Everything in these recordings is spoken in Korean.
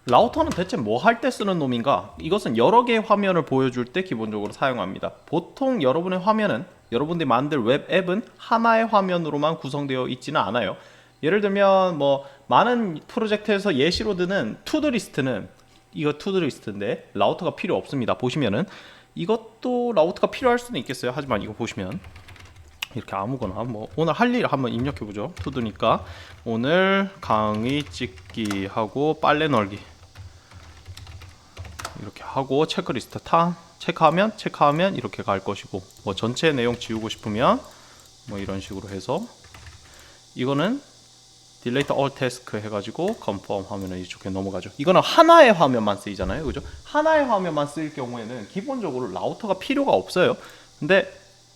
라우터는 대체 뭐 할 때 쓰는 놈인가? 이것은 여러 개의 화면을 보여줄 때 기본적으로 사용합니다. 보통 여러분의 화면은, 여러분들이 만들 웹 앱은 하나의 화면으로만 구성되어 있지는 않아요. 예를 들면 뭐 많은 프로젝트에서 예시로 드는 투두리스트는, 이거 투두리스트인데 라우터가 필요 없습니다. 보시면은 이것도 라우터가 필요할 수는 있겠어요. 하지만 이거 보시면 이렇게 아무거나 뭐 오늘 할 일 한번 입력해 보죠. 투두니까 오늘 강의 찍기 하고 빨래 널기 이렇게 하고 체크리스트 체크하면 이렇게 갈 것이고, 뭐 전체 내용 지우고 싶으면 뭐 이런 식으로 해서, 이거는 delete all task 해가지고 confirm 하면은 이쪽에 넘어가죠. 이거는 하나의 화면만 쓰이잖아요, 그죠? 하나의 화면만 쓰일 경우에는 기본적으로 라우터가 필요가 없어요. 근데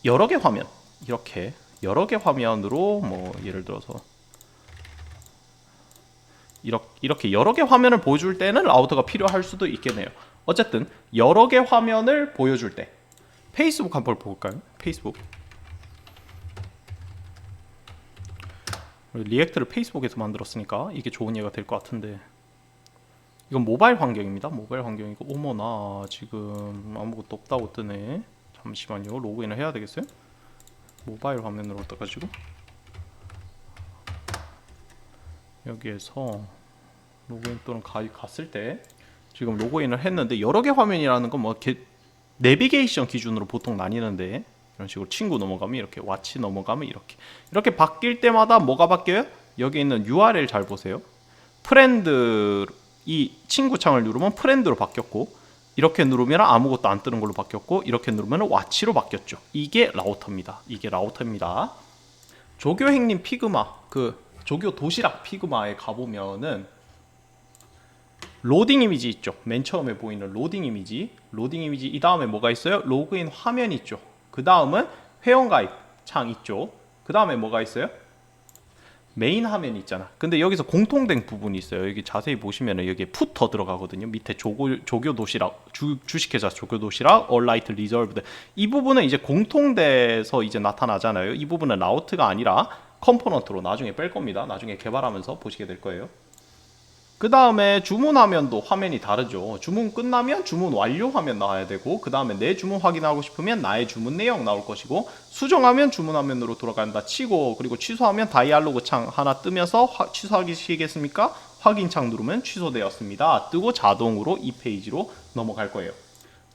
여러 개 화면, 이렇게 여러 개 화면으로 뭐 예를 들어서 이렇게 여러 개 화면을 보여줄 때는 라우터가 필요할 수도 있겠네요. 어쨌든 여러 개 화면을 보여줄 때, 페이스북 한번 볼까요? 페이스북. 리액트를 페이스북에서 만들었으니까 이게 좋은 예가 될 것 같은데, 이건 모바일 환경입니다. 모바일 환경이고, 어머나 지금 아무것도 없다고 뜨네. 잠시만요. 로그인을 해야 되겠어요? 모바일 화면으로 떠가지고 여기에서 로그인 또는 갔을 때 지금 로그인을 했는데, 여러 개 화면이라는 건 뭐 내비게이션 기준으로 보통 나뉘는데, 이런 식으로 친구 넘어가면 이렇게, 와치 넘어가면 이렇게 바뀔 때마다 뭐가 바뀌어요? 여기 있는 URL 잘 보세요. 프렌드, 이 친구 창을 누르면 프렌드로 바뀌었고, 이렇게 누르면 아무것도 안 뜨는 걸로 바뀌었고, 이렇게 누르면 와치로 바뀌었죠. 이게 라우터입니다. 조교행님 피그마, 조교 도시락 피그마에 가보면은 로딩 이미지 있죠. 맨 처음에 보이는 로딩 이미지 이 다음에 뭐가 있어요? 로그인 화면 있죠. 그 다음은 회원가입 창 있죠. 그 다음에 뭐가 있어요? 메인 화면 있잖아. 근데 여기서 공통된 부분이 있어요. 여기 자세히 보시면은 여기에 푸터 들어가거든요. 밑에 조교 도시락, 주식회사 조교 도시락, 얼라이트 리저브드, 이 부분은 이제 공통돼서 이제 나타나잖아요. 이 부분은 라우트가 아니라 컴포넌트로 나중에 뺄 겁니다. 나중에 개발하면서 보시게 될 거예요. 그 다음에 주문 화면도 화면이 다르죠. 주문 끝나면 주문 완료 화면 나와야 되고, 그 다음에 내 주문 확인하고 싶으면 나의 주문 내용 나올 것이고, 수정하면 주문 화면으로 돌아간다 치고, 그리고 취소하면 다이알로그 창 하나 뜨면서 취소하시겠습니까? 확인 창 누르면 취소되었습니다 뜨고 자동으로 이 페이지로 넘어갈 거예요.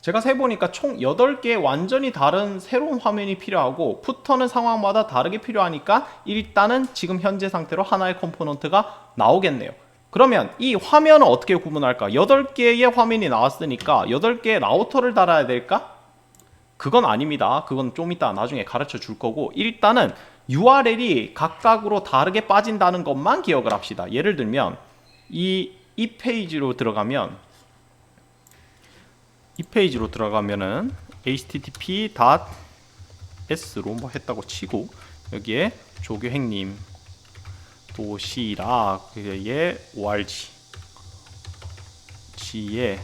제가 세보니까 총 8개 완전히 다른 새로운 화면이 필요하고, 푸터는 상황마다 다르게 필요하니까 일단은 지금 현재 상태로 하나의 컴포넌트가 나오겠네요. 그러면 이 화면을 어떻게 구분할까? 8개의 화면이 나왔으니까 8개의 라우터를 달아야 될까? 그건 아닙니다. 그건 좀 이따 나중에 가르쳐 줄 거고, 일단은 URL이 각각으로 다르게 빠진다는 것만 기억을 합시다. 예를 들면 이 페이지로 들어가면은 http.s로 뭐 했다고 치고, 여기에 조교행님 도시락의 org에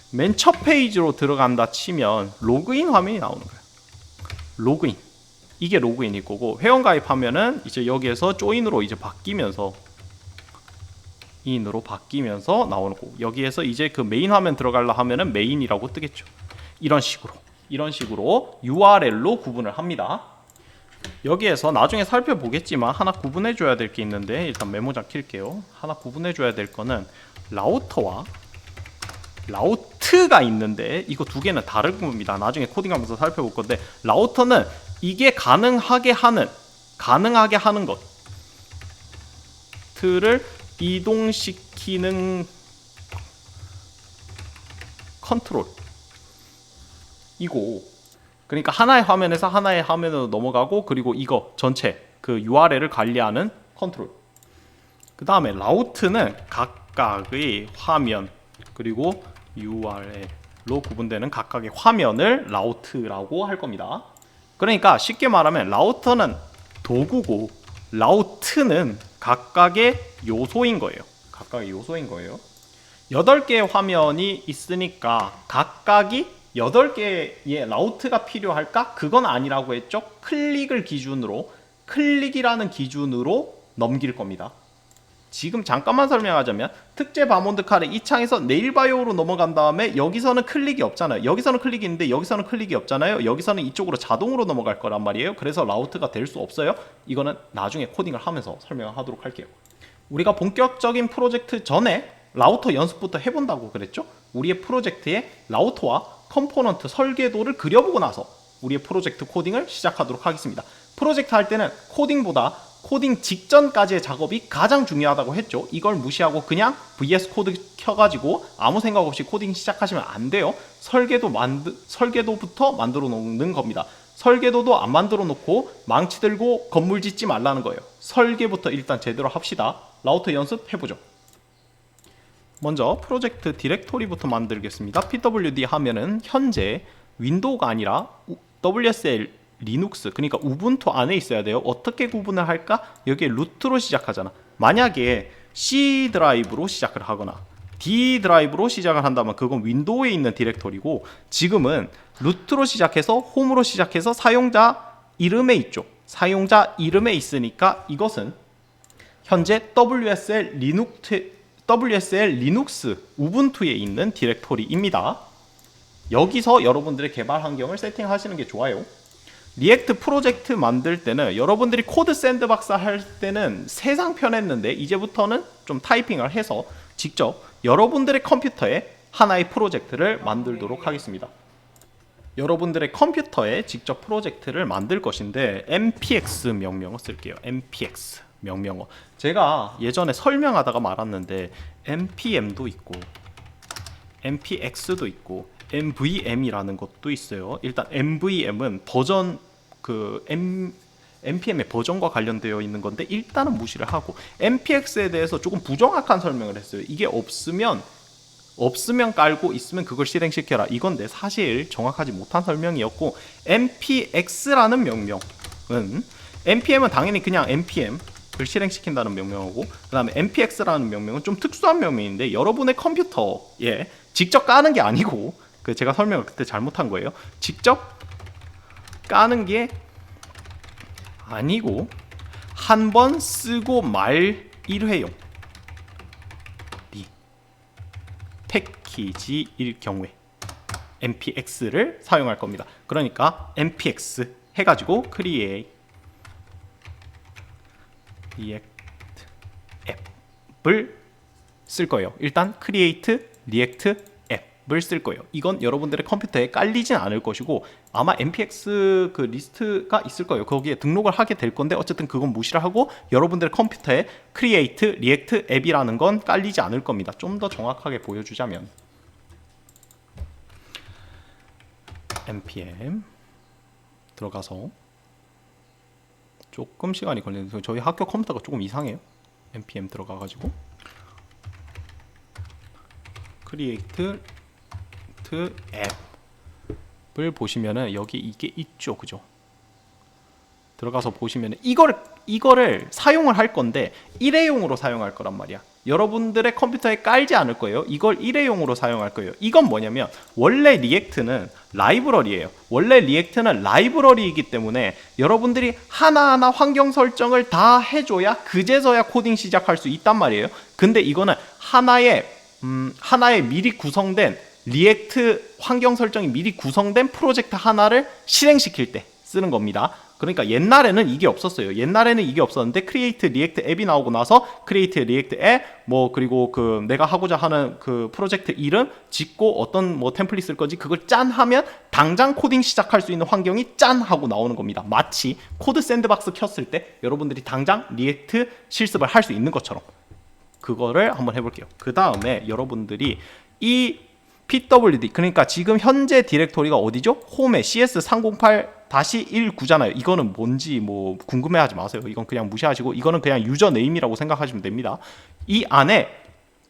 맨 첫 페이지로 들어간다 치면 로그인 화면이 나오는 거예요. 로그인, 이게 로그인일 거고, 회원가입하면은 이제 여기에서 조인으로 이제 바뀌면서 인으로 바뀌면서 나오는 거고, 여기에서 이제 그 메인 화면 들어가려 하면은 메인이라고 뜨겠죠. 이런 식으로 URL로 구분을 합니다. 여기에서 나중에 살펴보겠지만 하나 구분해 줘야 될 게 있는데, 일단 메모장 킬게요. 하나 구분해 줘야 될 거는 라우터와 라우트가 있는데, 이거 두 개는 다른 겁니다. 나중에 코딩하면서 살펴볼 건데, 라우터는 이게 가능하게 하는 것들을 이동시키는 컨트롤이고, 그러니까 하나의 화면에서 하나의 화면으로 넘어가고, 그리고 이거 전체 그 URL을 관리하는 컨트롤. 그 다음에 라우트는 각각의 화면 그리고 URL로 구분되는 각각의 화면을 라우트라고 할 겁니다. 그러니까 쉽게 말하면 라우터는 도구고, 라우트는 각각의 요소인 거예요. 8개의 화면이 있으니까 각각이 8개의 라우트가 필요할까? 그건 아니라고 했죠. 클릭이라는 기준으로 넘길 겁니다. 지금 잠깐만 설명하자면 특제 바몬드 칼의 이 창에서 네일바이오로 넘어간 다음에 여기서는 클릭이 없잖아요. 여기서는 클릭이 있는데 여기서는 클릭이 없잖아요. 여기서는 이쪽으로 자동으로 넘어갈 거란 말이에요. 그래서 라우트가 될 수 없어요. 이거는 나중에 코딩을 하면서 설명하도록 할게요. 우리가 본격적인 프로젝트 전에 라우터 연습부터 해본다고 그랬죠? 우리의 프로젝트의 라우터와 컴포넌트 설계도를 그려보고 나서 우리의 프로젝트 코딩을 시작하도록 하겠습니다. 프로젝트 할 때는 코딩보다 코딩 직전까지의 작업이 가장 중요하다고 했죠. 이걸 무시하고 그냥 VS 코드 켜가지고 아무 생각 없이 코딩 시작하시면 안 돼요. 설계도부터 만들어 놓는 겁니다. 설계도도 안 만들어 놓고 망치 들고 건물 짓지 말라는 거예요. 설계부터 일단 제대로 합시다. 라우터 연습해보죠. 먼저 프로젝트 디렉토리부터 만들겠습니다. pwd 하면은 현재 윈도우가 아니라 WSL 리눅스, 그러니까 우분투 안에 있어야 돼요. 어떻게 구분을 할까? 여기에 루트로 시작하잖아. 만약에 C 드라이브로 시작을 하거나 D 드라이브로 시작을 한다면 그건 윈도우에 있는 디렉토리고, 지금은 루트로 시작해서 홈으로 시작해서 사용자 이름에 있죠. 사용자 이름에 있으니까 이것은 현재 WSL 리눅스 우분투에 있는 디렉토리입니다. 여기서 여러분들의 개발 환경을 세팅하시는 게 좋아요. 리액트 프로젝트 만들 때는 여러분들이 코드 샌드박스 할 때는 세상 편했는데 이제부터는 좀 타이핑을 해서 직접 여러분들의 컴퓨터에 하나의 프로젝트를 만들도록 하겠습니다. 여러분들의 컴퓨터에 직접 프로젝트를 만들 것인데 npx 명령어 쓸게요. npx 명령어. 제가 예전에 설명하다가 말았는데 npm도 있고 npx도 있고 nvm이라는 것도 있어요. 일단 nvm은 버전 npm의 버전과 관련되어 있는 건데 일단은 무시를 하고, npx에 대해서 조금 부정확한 설명을 했어요. 이게 없으면 깔고 있으면 그걸 실행시켜라 이건데 사실 정확하지 못한 설명이었고, npx라는 명령은 npm은 당연히 그냥 npm을 실행시킨다는 명령어고, 그 다음에 npx라는 명령은 좀 특수한 명령인데 여러분의 컴퓨터에 직접 까는 게 아니고, 제가 설명을 그때 잘못한 거예요. 직접 까는 게 아니고 한 번 쓰고 말 일회용 패키지일 경우에 npx를 사용할 겁니다. 그러니까 npx 해가지고 create react app을 쓸 거예요. 일단 create react app을 쓸 거예요. 이건 여러분들의 컴퓨터에 깔리진 않을 것이고 아마 npx 그 리스트가 있을 거예요. 거기에 등록을 하게 될 건데 어쨌든 그건 무시를 하고 여러분들의 컴퓨터에 create react app이라는 건 깔리지 않을 겁니다. 좀 더 정확하게 보여주자면 npm 들어가서 조금 시간이 걸리는데 저희 학교 컴퓨터가 조금 이상해요. npm 들어가가지고 create 앱을 보시면은 여기 이게 있죠, 그죠? 들어가서 보시면은 이거를 사용을 할 건데 일회용으로 사용할 거란 말이야. 여러분들의 컴퓨터에 깔지 않을 거예요. 이걸 일회용으로 사용할 거예요. 이건 뭐냐면 원래 리액트는 라이브러리예요. 원래 리액트는 라이브러리이기 때문에 여러분들이 하나하나 환경 설정을 다 해줘야 그제서야 코딩 시작할 수 있단 말이에요. 근데 이거는 하나의 미리 구성된 리액트 환경 설정이 미리 구성된 프로젝트 하나를 실행시킬 때 쓰는 겁니다. 그러니까 옛날에는 이게 없었어요. 옛날에는 이게 없었는데 create react app이 나오고 나서 create react app 그리고 내가 하고자 하는 그 프로젝트 이름 짓고 어떤 템플릿 쓸 거지 그걸 짠 하면 당장 코딩 시작할 수 있는 환경이 짠 하고 나오는 겁니다. 마치 코드 샌드박스 켰을 때 여러분들이 당장 리액트 실습을 할 수 있는 것처럼 그거를 한번 해볼게요. 그 다음에 여러분들이 이 pwd, 그러니까 지금 현재 디렉토리가 어디죠? 홈에 cs308-19잖아요. 이거는 뭔지 궁금해하지 마세요. 이건 그냥 무시하시고 이거는 그냥 유저 네임이라고 생각하시면 됩니다. 이 안에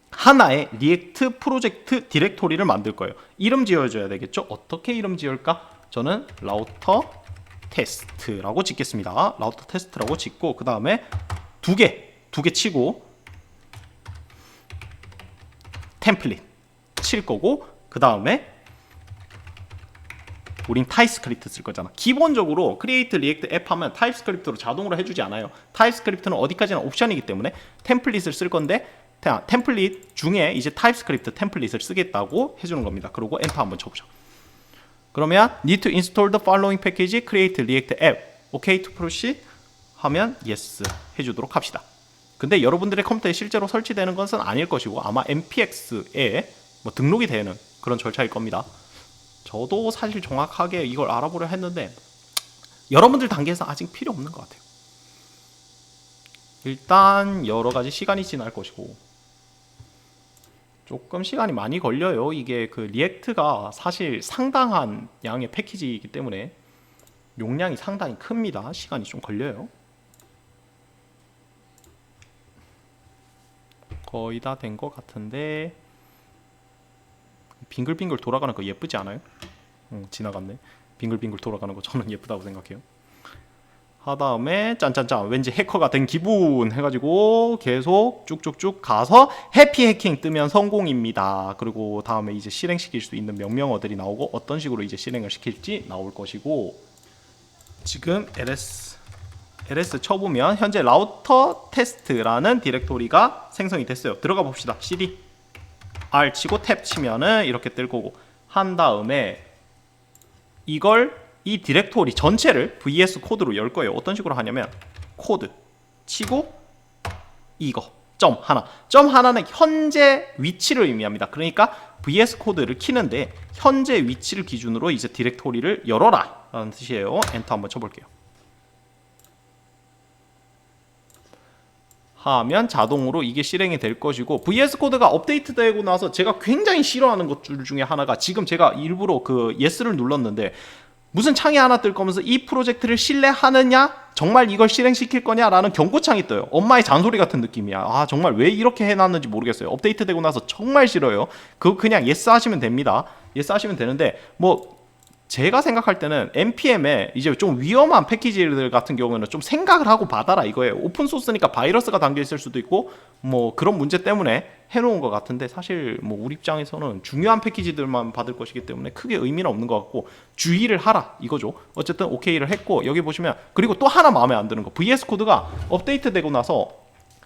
하나의 리액트 프로젝트 디렉토리를 만들 거예요. 이름 지어줘야 되겠죠? 어떻게 이름 지을까? 저는 라우터 테스트라고 짓겠습니다. 라우터 테스트라고 짓고 그 다음에 두 개 치고 템플릿 칠 거고 그 다음에 우린 타입스크립트 쓸 거잖아. 기본적으로 크리에이트 리액트 앱 하면 타입스크립트로 자동으로 해주지 않아요. 타입스크립트는 어디까지나 옵션이기 때문에 템플릿을 쓸 건데 템플릿 중에 이제 타입스크립트 템플릿을 쓰겠다고 해주는 겁니다. 그리고 엔터 한번 쳐보죠. 그러면 need to install the following package create react app OK to proceed 하면 yes 해주도록 합시다. 근데 여러분들의 컴퓨터에 실제로 설치되는 것은 아닐 것이고 아마 npx에 뭐 등록이 되는 그런 절차일 겁니다. 저도 사실 정확하게 이걸 알아보려 했는데 여러분들 단계에서 아직 필요 없는 것 같아요. 일단 여러 가지 시간이 지날 것이고 조금 시간이 많이 걸려요. 이게 그 리액트가 사실 상당한 양의 패키지이기 때문에 용량이 상당히 큽니다. 시간이 좀 걸려요. 거의 다 된 것 같은데 빙글빙글 돌아가는 거 예쁘지 않아요? 지나갔네. 빙글빙글 돌아가는 거 저는 예쁘다고 생각해요. 하다음에 짠짠짠 왠지 해커가 된 기분 해가지고 계속 쭉쭉쭉 가서 해피 해킹 뜨면 성공입니다. 그리고 다음에 이제 실행시킬 수 있는 명령어들이 나오고 어떤 식으로 이제 실행을 시킬지 나올 것이고 지금 ls 쳐보면 현재 라우터 테스트라는 디렉토리가 생성이 됐어요. 들어가 봅시다. cd r 치고 탭 치면은 이렇게 뜰 거고 한 다음에 이 디렉토리 전체를 VS 코드로 열 거예요. 어떤 식으로 하냐면 코드 치고 이거 점 하나는 현재 위치를 의미합니다. 그러니까 VS 코드를 키는데 현재 위치를 기준으로 이제 디렉토리를 열어라 라는 뜻이에요. 엔터 한번 쳐볼게요. 하면 자동으로 이게 실행이 될 것이고 VS 코드가 업데이트 되고 나서 제가 굉장히 싫어하는 것들 중에 하나가 지금 제가 일부러 그 yes를 눌렀는데 무슨 창이 하나 뜰 거면서 이 프로젝트를 신뢰하느냐? 정말 이걸 실행시킬 거냐? 라는 경고창이 떠요. 엄마의 잔소리 같은 느낌이야. 아 정말 왜 이렇게 해놨는지 모르겠어요. 업데이트 되고 나서 정말 싫어요. 그거 그냥 yes 하시면 됩니다. yes 하시면 되는데 뭐 제가 생각할 때는 npm에 이제 좀 위험한 패키지들 같은 경우는 좀 생각을 하고 받아라 이거예요. 오픈소스니까 바이러스가 담겨 있을 수도 있고 뭐 그런 문제 때문에 해놓은 것 같은데 사실 뭐 우리 입장에서는 중요한 패키지들만 받을 것이기 때문에 크게 의미는 없는 것 같고 주의를 하라 이거죠. 어쨌든 OK를 했고 여기 보시면 그리고 또 하나 마음에 안 드는 거 VS 코드가 업데이트 되고 나서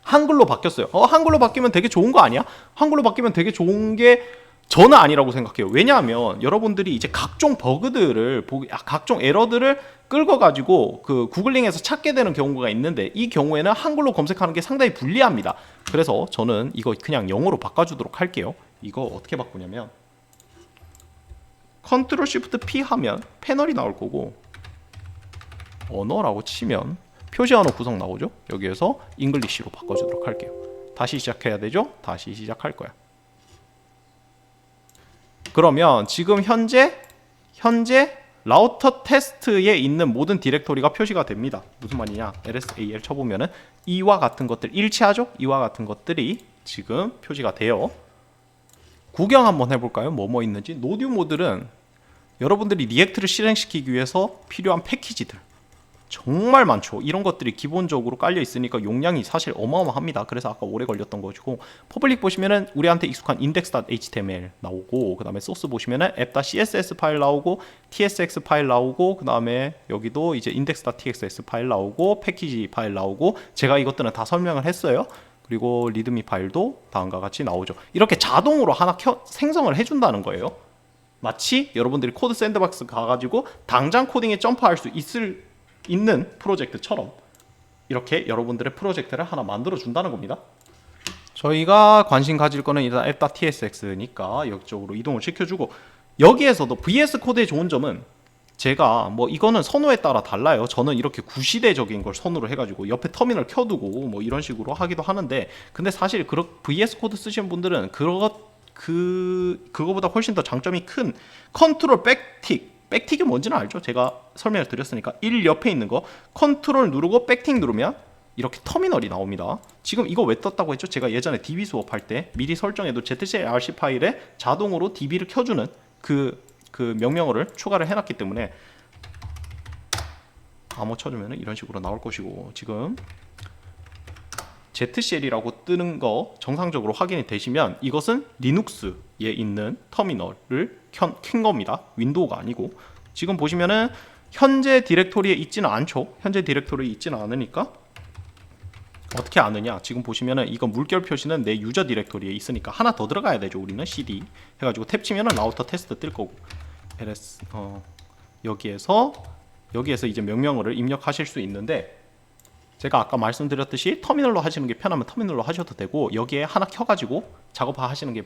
한글로 바뀌었어요. 한글로 바뀌면 되게 좋은 거 아니야? 한글로 바뀌면 되게 좋은 게 저는 아니라고 생각해요. 왜냐하면 여러분들이 이제 각종 버그들을 각종 에러들을 끌어가지고 그 구글링에서 찾게 되는 경우가 있는데 이 경우에는 한글로 검색하는 게 상당히 불리합니다. 그래서 저는 이거 그냥 영어로 바꿔주도록 할게요. 이거 어떻게 바꾸냐면 컨트롤 쉬프트 P 하면 패널이 나올 거고 언어라고 치면 표시 언어 구성 나오죠. 여기에서 잉글리시로 바꿔주도록 할게요. 다시 시작해야 되죠. 다시 시작할 거야. 그러면 지금 현재 라우터 테스트에 있는 모든 디렉토리가 표시가 됩니다. 무슨 말이냐? lsal 쳐보면은 이와 같은 것들 일치하죠? 이와 같은 것들이 지금 표시가 돼요. 구경 한번 해볼까요? 뭐 있는지. 노듀 모듈은 여러분들이 리액트를 실행시키기 위해서 필요한 패키지들 정말 많죠. 이런 것들이 기본적으로 깔려 있으니까 용량이 사실 어마어마합니다. 그래서 아까 오래 걸렸던 것이고 퍼블릭 보시면은 우리한테 익숙한 index.html 나오고 그 다음에 소스 보시면은 app.css 파일 나오고 tsx 파일 나오고 그 다음에 여기도 이제 index.txs 파일 나오고 패키지 파일 나오고 제가 이것들은 다 설명을 했어요. 그리고 리드미 파일도 다음과 같이 나오죠. 이렇게 자동으로 하나 생성을 해준다는 거예요. 마치 여러분들이 코드 샌드박스 가가지고 당장 코딩에 점프할 수 있는 프로젝트처럼 이렇게 여러분들의 프로젝트를 하나 만들어 준다는 겁니다. 저희가 관심 가질 거는 일단 app.tsx니까 이쪽으로 이동을 시켜주고 여기에서도 VS 코드의 좋은 점은 제가 뭐 이거는 선호에 따라 달라요. 저는 이렇게 구시대적인 걸 선호로 해가지고 옆에 터미널 켜두고 뭐 이런 식으로 하기도 하는데 근데 사실 VS 코드 쓰시는 분들은 그거보다 훨씬 더 장점이 큰 컨트롤 백틱이 뭔지는 알죠? 제가 설명을 드렸으니까 1 옆에 있는 거 컨트롤 누르고 백틱 누르면 이렇게 터미널이 나옵니다. 지금 이거 왜 떴다고 했죠? 제가 예전에 DB 수업할 때 미리 설정해도 ZCRC 파일에 자동으로 DB를 켜주는 그 명령어를 추가를 해놨기 때문에 암호 쳐주면 이런 식으로 나올 것이고 지금 ZCL이라고 뜨는 거 정상적으로 확인이 되시면 이것은 리눅스에 있는 터미널을 켠 겁니다. 윈도우가 아니고 지금 보시면은 현재 디렉토리에 있지는 않죠. 현재 디렉토리에 있지는 않으니까 어떻게 아느냐, 지금 보시면은 이거 물결 표시는 내 유저 디렉토리에 있으니까 하나 더 들어가야 되죠. 우리는 cd 해가지고 탭 치면은 라우터 테스트 뜰 거고, ls 여기에서 이제 명령어를 입력하실 수 있는데, 제가 아까 말씀드렸듯이 터미널로 하시는 게 편하면 터미널로 하셔도 되고, 여기에 하나 켜가지고 작업하시는 게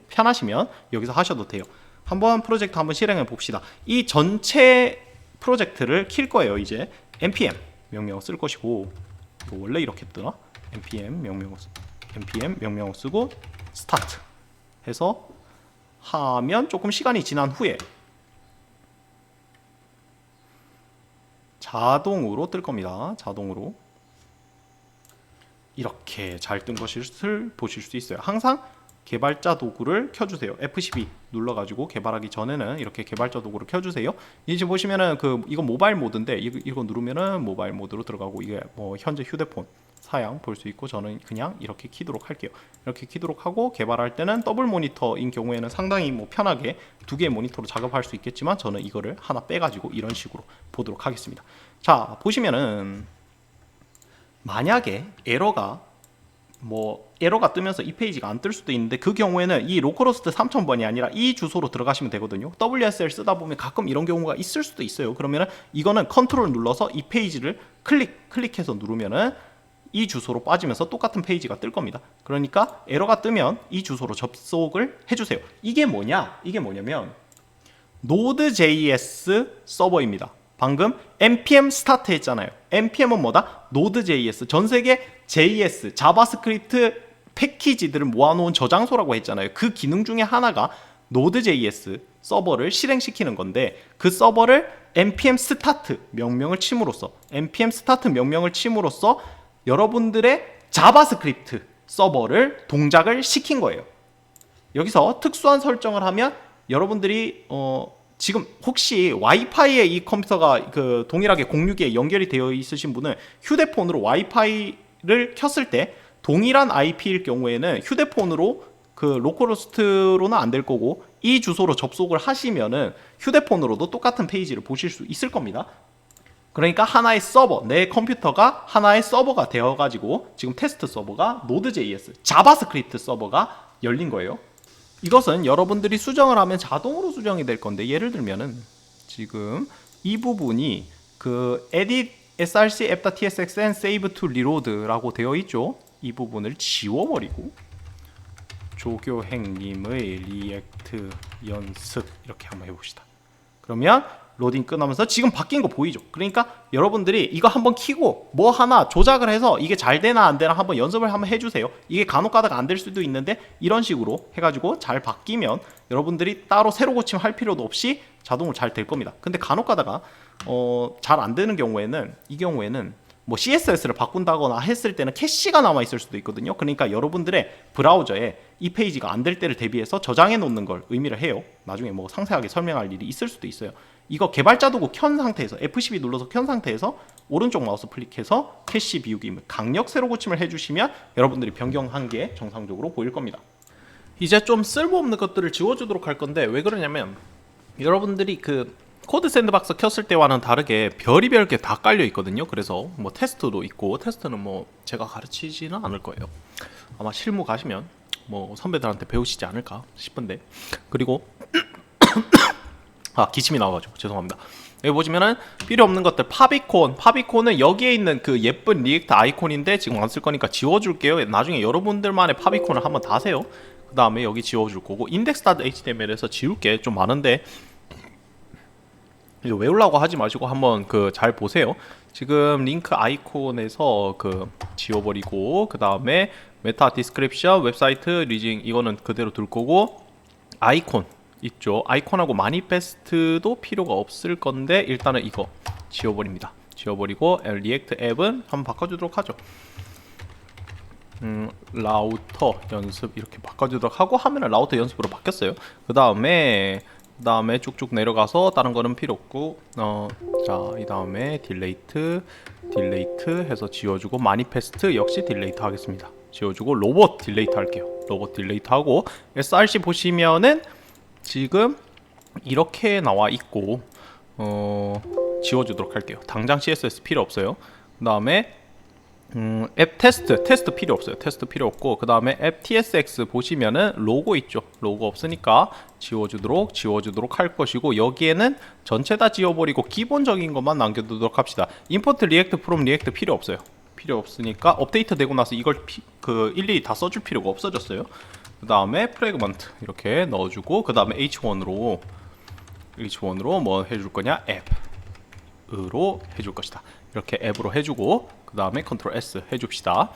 편하시면 여기서 하셔도 돼요. 한번 프로젝트 한번 실행해 봅시다. 이 전체 프로젝트를 킬 거예요. 이제 npm 명령어 쓸 것이고, 원래 이렇게 뜨나? npm 명령어 쓰고 스타트 해서 하면 조금 시간이 지난 후에 자동으로 뜰 겁니다. 자동으로 이렇게 잘 뜬 것을 보실 수 있어요. 항상 개발자 도구를 켜주세요. F12 눌러가지고 개발하기 전에는 이렇게 개발자 도구를 켜주세요. 이제 보시면은 이거 모바일 모드인데 이거 누르면은 모바일 모드로 들어가고, 이게 뭐 현재 휴대폰 사양 볼 수 있고, 저는 그냥 이렇게 키도록 할게요. 이렇게 키도록 하고, 개발할 때는 더블 모니터인 경우에는 상당히 뭐 편하게 두 개의 모니터로 작업할 수 있겠지만, 저는 이거를 하나 빼가지고 이런 식으로 보도록 하겠습니다. 자, 보시면은 만약에 에러가 뜨면서 이 페이지가 안 뜰 수도 있는데, 그 경우에는 이 로컬호스트 3000번이 아니라 이 주소로 들어가시면 되거든요. WSL 쓰다 보면 가끔 이런 경우가 있을 수도 있어요. 그러면은 이거는 컨트롤 눌러서 이 페이지를 클릭해서 누르면은 이 주소로 빠지면서 똑같은 페이지가 뜰 겁니다. 그러니까 에러가 뜨면 이 주소로 접속을 해주세요. 이게 뭐냐면 Node.js 서버입니다. 방금 npm 스타트 했잖아요. npm은 뭐다? Node.js, 전세계 JS, 자바스크립트 패키지들을 모아놓은 저장소라고 했잖아요. 그 기능 중에 하나가 Node.js 서버를 실행시키는 건데, 그 서버를 npm 스타트 명령을 침으로써 여러분들의 자바스크립트 서버를 동작을 시킨 거예요. 여기서 특수한 설정을 하면 여러분들이 지금 혹시 와이파이에 이 컴퓨터가 동일하게 062에 연결이 되어 있으신 분은 휴대폰으로 와이파이를 켰을 때 동일한 IP일 경우에는 휴대폰으로 로컬호스트로는 안 될 거고, 이 주소로 접속을 하시면은 휴대폰으로도 똑같은 페이지를 보실 수 있을 겁니다. 그러니까 하나의 서버, 내 컴퓨터가 하나의 서버가 되어가지고 지금 테스트 서버가 Node.js, 자바스크립트 서버가 열린 거예요. 이것은 여러분들이 수정을 하면 자동으로 수정이 될 건데, 예를 들면은 지금 이 부분이 edit src app.tsx and save to reload라고 되어 있죠. 이 부분을 지워버리고 조교행님의 리액트 연습 이렇게 한번 해봅시다. 그러면 로딩 끝나면서 지금 바뀐 거 보이죠? 그러니까 여러분들이 이거 한번 키고 뭐 하나 조작을 해서 이게 잘 되나 안 되나 한번 연습을 한번 해주세요. 이게 간혹 가다가 안 될 수도 있는데, 이런 식으로 해가지고 잘 바뀌면 여러분들이 따로 새로 고침할 필요도 없이 자동으로 잘 될 겁니다. 근데 간혹 가다가 잘 안 되는 경우에는, 이 경우에는 뭐 CSS를 바꾼다거나 했을 때는 캐시가 남아 있을 수도 있거든요. 그러니까 여러분들의 브라우저에 이 페이지가 안 될 때를 대비해서 저장해 놓는 걸 의미를 해요. 나중에 뭐 상세하게 설명할 일이 있을 수도 있어요. 이거 개발자 도구 켠 상태에서 F12 눌러서 켠 상태에서 오른쪽 마우스 클릭해서 캐시 비우기, 강력 세로 고침을 해주시면 여러분들이 변경한 게 정상적으로 보일 겁니다. 이제 좀 쓸모없는 것들을 지워주도록 할 건데, 왜 그러냐면 여러분들이 코드 샌드박스 켰을 때와는 다르게 별의별 게 다 깔려 있거든요. 그래서 뭐 테스트도 있고, 테스트는 뭐 제가 가르치지는 않을 거예요. 아마 실무 가시면 뭐 선배들한테 배우시지 않을까 싶은데, 그리고 기침이 나와가지고 죄송합니다. 여기 보시면은 필요 없는 것들, 파비콘은 여기에 있는 그 예쁜 리액트 아이콘인데 지금 안 쓸 거니까 지워줄게요. 나중에 여러분들만의 파비콘을 한번 다세요. 그 다음에 여기 지워줄 거고, index.html에서 지울 게 좀 많은데 이거 외우려고 하지 마시고 한번 잘 보세요. 지금 링크 아이콘에서 지워버리고, 그 다음에 메타 디스크립션, 웹사이트 리징 이거는 그대로 둘 거고, 아이콘 있죠. 아이콘하고 마니페스트도 필요가 없을 건데 일단은 이거 지워버립니다. 지워버리고 리액트 앱은 한번 바꿔주도록 하죠. 라우터 연습 이렇게 바꿔주도록 하고, 하면은 라우터 연습으로 바뀌었어요. 그 다음에 쭉쭉 내려가서 다른 거는 필요 없고, 자, 이 다음에 딜레이트 해서 지워주고, 마니페스트 역시 딜레이트 하겠습니다. 지워주고, 로봇 딜레이트 할게요. 로봇 딜레이트 하고, src 보시면은 지금 이렇게 나와 있고, 지워주도록 할게요. 당장 CSS 필요 없어요. 그 다음에 앱 테스트 필요 없어요. 테스트 필요 없고, 그 다음에 앱 tsx 보시면은 로고 있죠. 로고 없으니까 지워주도록 할 것이고, 여기에는 전체 다 지워버리고 기본적인 것만 남겨두도록 합시다. 임포트 리액트 프롬 리액트 필요 없어요. 필요 없으니까 업데이트 되고 나서 이걸 일일이 다 써줄 필요가 없어졌어요. 그 다음에 프래그먼트 이렇게 넣어주고, 그 다음에 H1으로 뭐 해줄 거냐, 앱으로 해줄 것이다. 이렇게 앱으로 해주고, 그 다음에 컨트롤 S 해줍시다.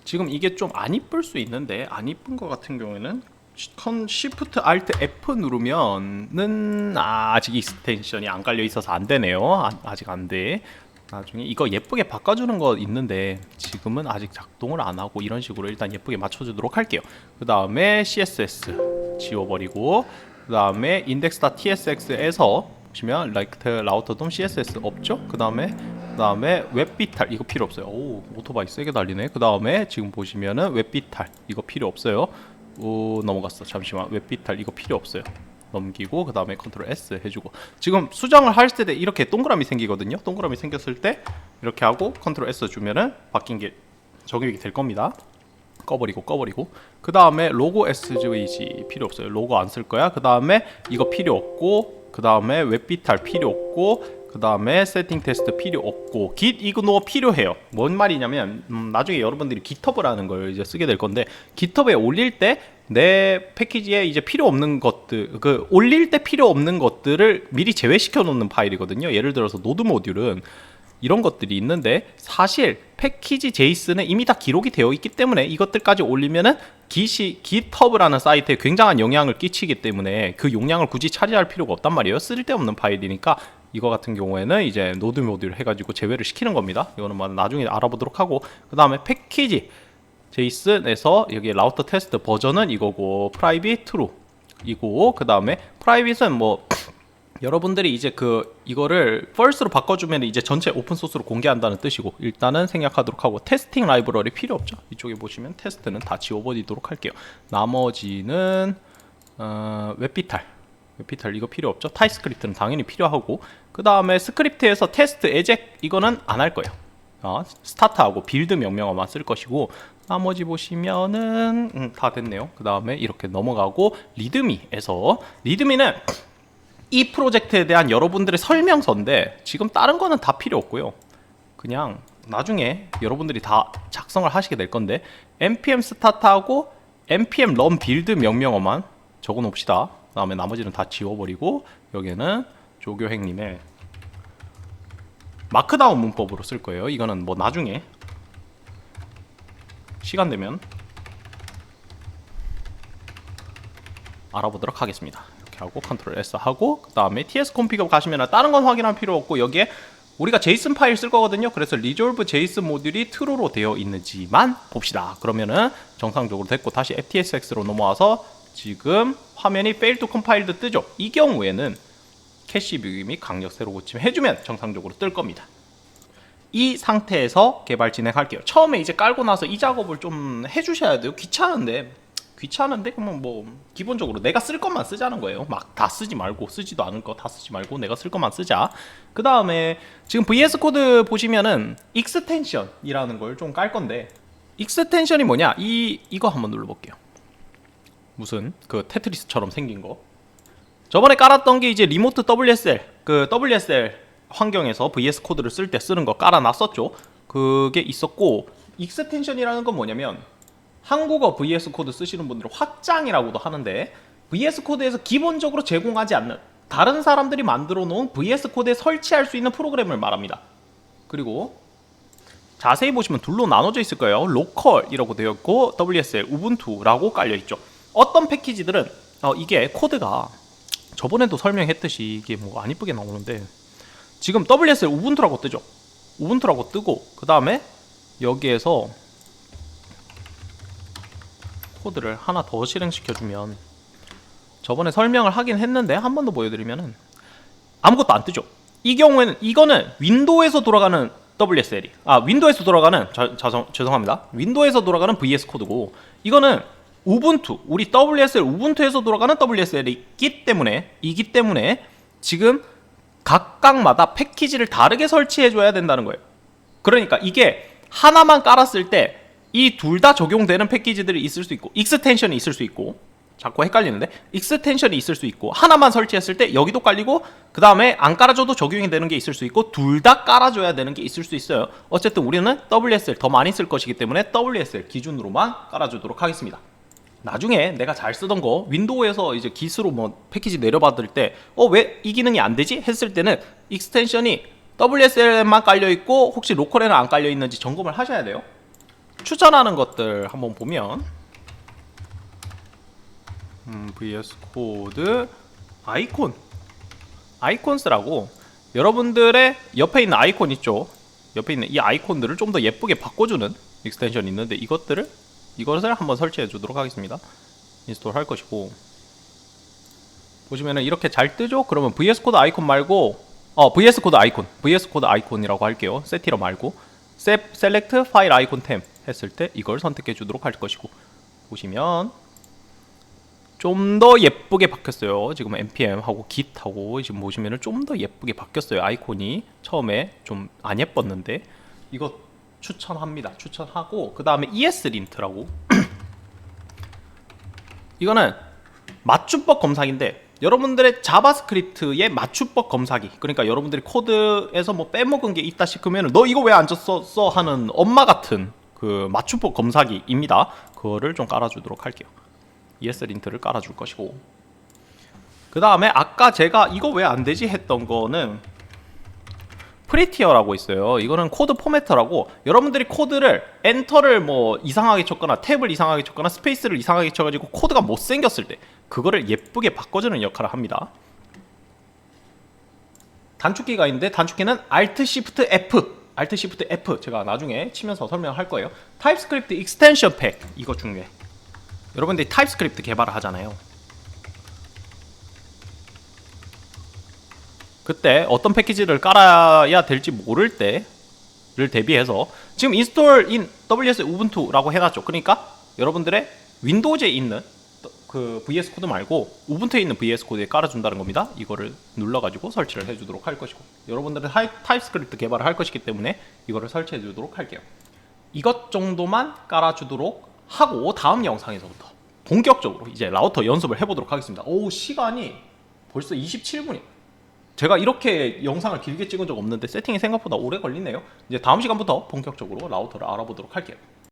지금 이게 좀 안 이쁠 수 있는데, 안 이쁜 거 같은 경우에는 Shift Alt F 누르면은 아직 익스텐션이 안 깔려 있어서 안 되네요. 아직 안 돼. 나중에 이거 예쁘게 바꿔주는 거 있는데 지금은 아직 작동을 안 하고, 이런 식으로 일단 예쁘게 맞춰주도록 할게요. 그 다음에 CSS 지워버리고, 그 다음에 index.tsx에서 보시면 like router dom css 없죠? 그 다음에 웹비탈 이거 필요 없어요. 오, 오토바이 세게 달리네. 그 다음에 지금 보시면은 웹비탈 이거 필요 없어요. 넘어갔어. 잠시만. 웹비탈 이거 필요 없어요. 넘기고, 그 다음에 컨트롤 S 해주고, 지금 수정을 할 때 이렇게 동그라미 생기거든요. 동그라미 생겼을 때 이렇게 하고 컨트롤 S 주면은 바뀐 게 적용이 될 겁니다. 꺼버리고, 그 다음에 로고 SVG 필요 없어요. 로고 안 쓸 거야. 그 다음에 이거 필요 없고, 그 다음에 웹비탈 필요 없고, 그 다음에 세팅 테스트 필요 없고, git ignore 필요해요. 뭔 말이냐면 나중에 여러분들이 GitHub라는 걸 이제 쓰게 될 건데, GitHub에 올릴 때 내 패키지에 이제 필요 없는 것들, 올릴 때 필요 없는 것들을 미리 제외시켜 놓는 파일이거든요. 예를 들어서 노드 모듈은 이런 것들이 있는데, 사실 패키지 제이슨에 이미 다 기록이 되어 있기 때문에 이것들까지 올리면은 GitHub라는 사이트에 굉장한 영향을 끼치기 때문에 그 용량을 굳이 차지할 필요가 없단 말이에요. 쓸데없는 파일이니까 이거 같은 경우에는 이제 노드 모듈 해가지고 제외를 시키는 겁니다. 이거는 뭐 나중에 알아보도록 하고, 그 다음에 패키지 제이슨에서 여기 라우터 테스트 버전은 이거고, 프라이빗 트루 이고, 그 다음에 프라이빗은 뭐 여러분들이 이제 이거를 first로 바꿔주면 이제 전체 오픈 소스로 공개한다는 뜻이고, 일단은 생략하도록 하고, 테스팅 라이브러리 필요 없죠. 이쪽에 보시면 테스트는 다 지워버리도록 할게요. 나머지는 웹비탈 이거 필요 없죠. 타입스크립트는 당연히 필요하고, 그 다음에 스크립트에서 테스트 에젝 이거는 안 할 거예요. 스타트하고 빌드 명령어만 쓸 것이고, 나머지 보시면은 다 됐네요. 그 다음에 이렇게 넘어가고, 리드미는 이 프로젝트에 대한 여러분들의 설명서인데, 지금 다른 거는 다 필요 없고요. 그냥 나중에 여러분들이 다 작성을 하시게 될 건데, npm 스타트하고 npm run 빌드 명령어만 적어 놓읍시다. 그 다음에 나머지는 다 지워버리고, 여기는 조교행님의 마크다운 문법으로 쓸 거예요. 이거는 뭐 나중에 시간 되면 알아보도록 하겠습니다. 이렇게 하고 컨트롤 S 하고, 그 다음에 TS 콘피그 가시면 다른 건 확인할 필요 없고, 여기에 우리가 제이슨 파일 쓸 거거든요. 그래서 resolve JSON 모듈이 true로 되어 있는지만 봅시다. 그러면은 정상적으로 됐고, 다시 FTSX로 넘어와서 지금 화면이 fail to compiled 뜨죠. 이 경우에는 캐시 뷰 및 강력 세로 고침 해주면 정상적으로 뜰 겁니다. 이 상태에서 개발 진행할게요. 처음에 이제 깔고 나서 이 작업을 좀 해주셔야 돼요. 귀찮은데 그러면 뭐 기본적으로 내가 쓸 것만 쓰자는 거예요. 막 다 쓰지 말고, 쓰지도 않을 거 다 쓰지 말고 내가 쓸 것만 쓰자. 그 다음에 지금 VS 코드 보시면은 익스텐션이라는 걸 좀 깔 건데, 익스텐션이 뭐냐, 이거 한번 눌러볼게요. 무슨 테트리스처럼 생긴 거. 저번에 깔았던 게 이제 리모트 WSL, WSL 환경에서 VS 코드를 쓸 때 쓰는 거 깔아놨었죠. 그게 있었고, 익스텐션이라는 건 뭐냐면, 한국어 VS 코드 쓰시는 분들은 확장이라고도 하는데, VS 코드에서 기본적으로 제공하지 않는 다른 사람들이 만들어 놓은 VS 코드에 설치할 수 있는 프로그램을 말합니다. 그리고 자세히 보시면 둘로 나눠져 있을 거예요. 로컬이라고 되어 있고, WSL, 우분투라고 깔려 있죠. 어떤 패키지들은 이게 코드가 저번에도 설명했듯이 이게 뭐 안 이쁘게 나오는데, 지금 WSL 우분투라고 뜨죠. 우분투라고 뜨고, 그 다음에 여기에서 코드를 하나 더 실행시켜주면, 저번에 설명을 하긴 했는데 한 번 더 보여드리면은 아무것도 안 뜨죠. 이 경우에는 이거는 윈도우에서 돌아가는 WSL이 윈도우에서 돌아가는 죄송합니다. 윈도우에서 돌아가는 VS 코드고, 이거는 우분투, 우리 WSL 우분투에서 돌아가는 WSL이기 때문에 지금 각각마다 패키지를 다르게 설치해 줘야 된다는 거예요. 그러니까 이게 하나만 깔았을 때 이 둘 다 적용되는 패키지들이 있을 수 있고, 익스텐션이 있을 수 있고, 자꾸 헷갈리는데, 익스텐션이 있을 수 있고, 하나만 설치했을 때 여기도 깔리고, 그 다음에 안 깔아줘도 적용이 되는 게 있을 수 있고, 둘 다 깔아줘야 되는 게 있을 수 있어요. 어쨌든 우리는 WSL 더 많이 쓸 것이기 때문에 WSL 기준으로만 깔아주도록 하겠습니다. 나중에 내가 잘 쓰던 거 윈도우에서 이제 기스로 뭐 패키지 내려받을 때 왜 이 기능이 안 되지? 했을 때는 익스텐션이 WSL만 깔려 있고 혹시 로컬에는 안 깔려 있는지 점검을 하셔야 돼요. 추천하는 것들 한번 보면 VS 코드 아이콘스라고 여러분들의 옆에 있는 아이콘 있죠? 옆에 있는 이 아이콘들을 좀 더 예쁘게 바꿔주는 익스텐션이 있는데 이것을 한번 설치해 주도록 하겠습니다. 인스톨 할 것이고, 보시면은 이렇게 잘 뜨죠? 그러면 VS 코드 아이콘 말고 VS 코드 아이콘이라고 할게요. 세티러 말고 셀렉트 파일 아이콘 템 했을 때 이걸 선택해 주도록 할 것이고, 보시면 좀 더 예쁘게 바뀌었어요. 지금 npm하고 git하고 지금 보시면은 좀 더 예쁘게 바뀌었어요. 아이콘이 처음에 좀 안 예뻤는데 이거 추천합니다. 추천하고, 그 다음에 ESLint라고 이거는 맞춤법 검사기인데 여러분들의 자바스크립트의 맞춤법 검사기, 그러니까 여러분들이 코드에서 뭐 빼먹은 게 있다 싶으면 너 이거 왜 안 줬어 하는 엄마 같은 그 맞춤법 검사기입니다. 그거를 좀 깔아주도록 할게요. ESLint를 깔아줄 것이고, 그 다음에 아까 제가 이거 왜 안 되지 했던 거는 프리티어라고 있어요. 이거는 코드 포매터라고 여러분들이 코드를 엔터를 뭐 이상하게 쳤거나 탭을 이상하게 쳤거나 스페이스를 이상하게 쳐가지고 코드가 못생겼을 때 그거를 예쁘게 바꿔주는 역할을 합니다. 단축키가 있는데 단축키는 Alt Shift F 제가 나중에 치면서 설명할 거예요. 타입스크립트 익스텐션 팩, 이거 중요해. 여러분들이 타입스크립트 개발을 하잖아요. 그때 어떤 패키지를 깔아야 될지 모를 때를 대비해서 지금 install in WS 우분투라고 해놨죠. 그러니까 여러분들의 윈도우즈에 있는 그 VS 코드 말고 우분투에 있는 VS 코드에 깔아준다는 겁니다. 이거를 눌러가지고 설치를 해주도록 할 것이고, 여러분들은 타입스크립트 개발을 할 것이기 때문에 이거를 설치해주도록 할게요. 이것 정도만 깔아주도록 하고 다음 영상에서부터 본격적으로 이제 라우터 연습을 해보도록 하겠습니다. 오, 시간이 벌써 27분이에요. 제가 이렇게 영상을 길게 찍은 적 없는데 세팅이 생각보다 오래 걸리네요. 이제 다음 시간부터 본격적으로 라우터를 알아보도록 할게요.